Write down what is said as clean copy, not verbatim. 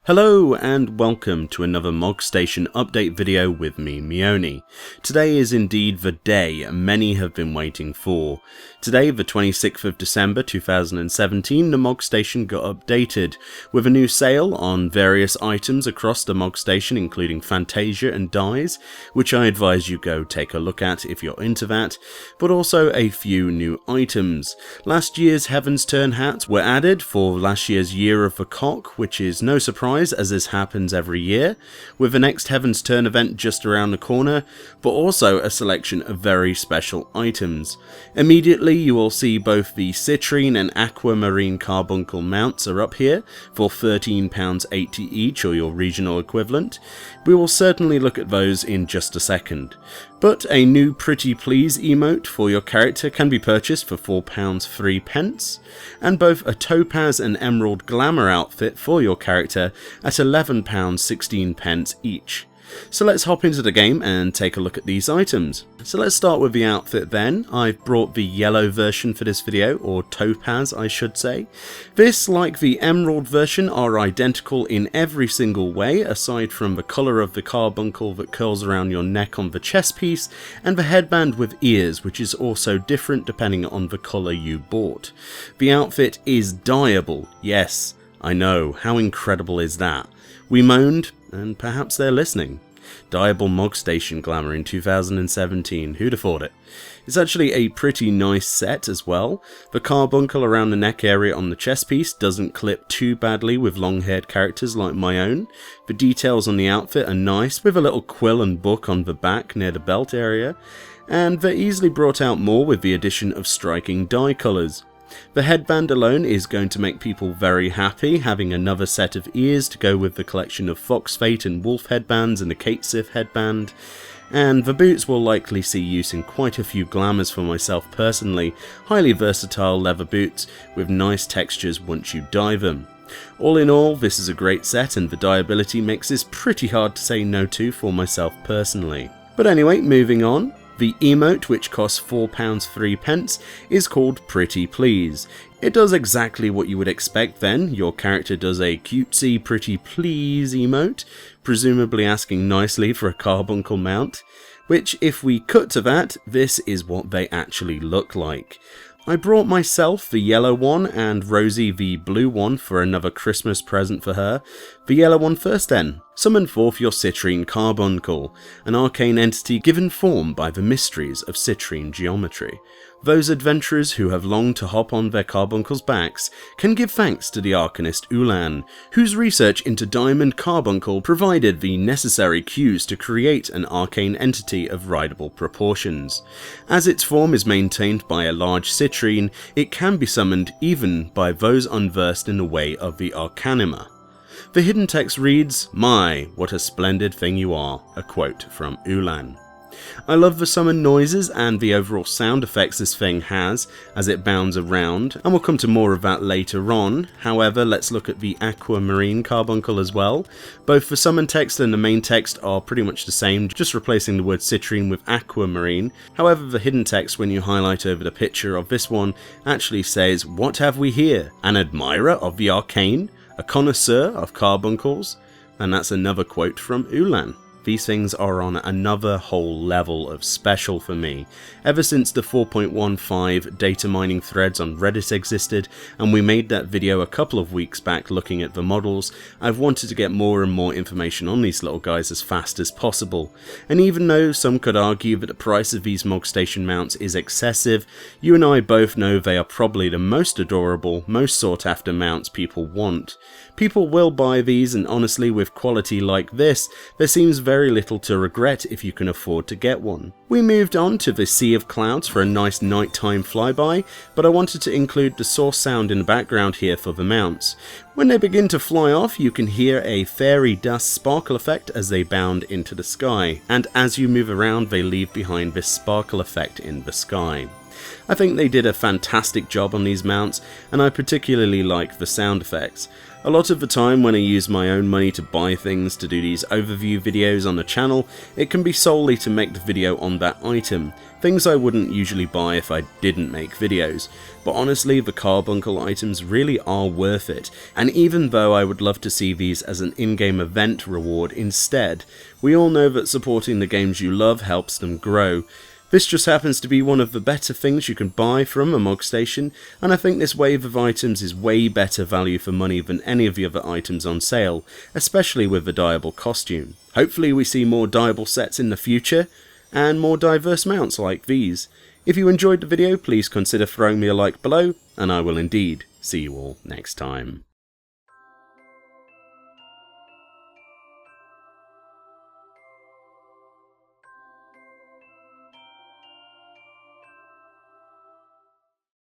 Hello and welcome to another Mogstation update video with me, Meoni. Today is indeed the day many have been waiting for. Today, the 26th of December 2017, the Mogstation got updated, with a new sale on various items across the Mogstation, including Fantasia and dyes, which I advise you go take a look at if you're into that, but also a few new items. Last year's Heaven's Turn hats were added for last year's Year of the Cock, which is no surprise as this happens every year, with the next Heaven's Turn event just around the corner, but also a selection of very special items. Immediately you will see both the citrine and aquamarine carbuncle mounts are up here for £13.80 each, or your regional equivalent. We will certainly look at those in just a second. But a new Pretty Please emote for your character can be purchased for £4.03, and both a Topaz and Emerald Glamour outfit for your character at £11.16 each. So let's hop into the game and take a look at these items. So let's start with the outfit then. I've brought the yellow version for this video, or Topaz I should say. This, like the Emerald version, are identical in every single way, aside from the colour of the carbuncle that curls around your neck on the chest piece, and the headband with ears, which is also different depending on the colour you bought. The outfit is dyeable, yes, I know, how incredible is that? We moaned, and perhaps they're listening. Dyeable Mogstation glamour in 2017, who'd have thought it? It's actually a pretty nice set as well. The carbuncle around the neck area on the chest piece doesn't clip too badly with long-haired characters like my own. The details on the outfit are nice, with a little quill and book on the back near the belt area, and they're easily brought out more with the addition of striking dye colours. The headband alone is going to make people very happy, having another set of ears to go with the collection of Fox Fate and Wolf headbands and the Kate Sith headband. And the boots will likely see use in quite a few glamours for myself personally, highly versatile leather boots with nice textures once you dye them. All in all, this is a great set, and the dyeability makes this pretty hard to say no to for myself personally. But anyway, moving on. The emote, which costs £4.03, is called Pretty Please. It does exactly what you would expect then. Your character does a cutesy Pretty Please emote, presumably asking nicely for a carbuncle mount, which, if we cut to that, this is what they actually look like. I brought myself the yellow one and Rosie the blue one for another Christmas present for her. The yellow one first then. Summon forth your citrine carbuncle, an arcane entity given form by the mysteries of citrine geometry. Those adventurers who have longed to hop on their carbuncles' backs can give thanks to the arcanist Ulan, whose research into diamond carbuncle provided the necessary cues to create an arcane entity of rideable proportions. As its form is maintained by a large citrine, it can be summoned even by those unversed in the way of the arcanima. The hidden text reads, "My, what a splendid thing you are," a quote from Ulan. I love the summon noises and the overall sound effects this thing has as it bounds around, and we'll come to more of that later on. However, let's look at the aquamarine carbuncle as well. Both the summon text and the main text are pretty much the same, just replacing the word citrine with aquamarine. However, the hidden text, when you highlight over the picture of this one, actually says, "What have we here? An admirer of the arcane? A connoisseur of carbuncles?" And that's another quote from Ulan. These things are on another whole level of special for me. Ever since the 4.15 data mining threads on Reddit existed, and we made that video a couple of weeks back looking at the models, I've wanted to get more and more information on these little guys as fast as possible. And even though some could argue that the price of these Mogstation mounts is excessive, you and I both know they are probably the most adorable, most sought after mounts people want. People will buy these, and honestly, with quality like this, there seems very little to regret if you can afford to get one. We moved on to the Sea of Clouds for a nice nighttime flyby, but I wanted to include the source sound in the background here for the mounts. When they begin to fly off, you can hear a fairy dust sparkle effect as they bound into the sky, and as you move around they leave behind this sparkle effect in the sky. I think they did a fantastic job on these mounts, and I particularly like the sound effects. A lot of the time when I use my own money to buy things to do these overview videos on the channel, it can be solely to make the video on that item, things I wouldn't usually buy if I didn't make videos. But honestly, the Carbuncle items really are worth it, and even though I would love to see these as an in-game event reward instead, we all know that supporting the games you love helps them grow. This just happens to be one of the better things you can buy from a Mogstation, and I think this wave of items is way better value for money than any of the other items on sale, especially with the dyeable costume. Hopefully we see more dyeable sets in the future, and more diverse mounts like these. If you enjoyed the video, please consider throwing me a like below, and I will indeed see you all next time.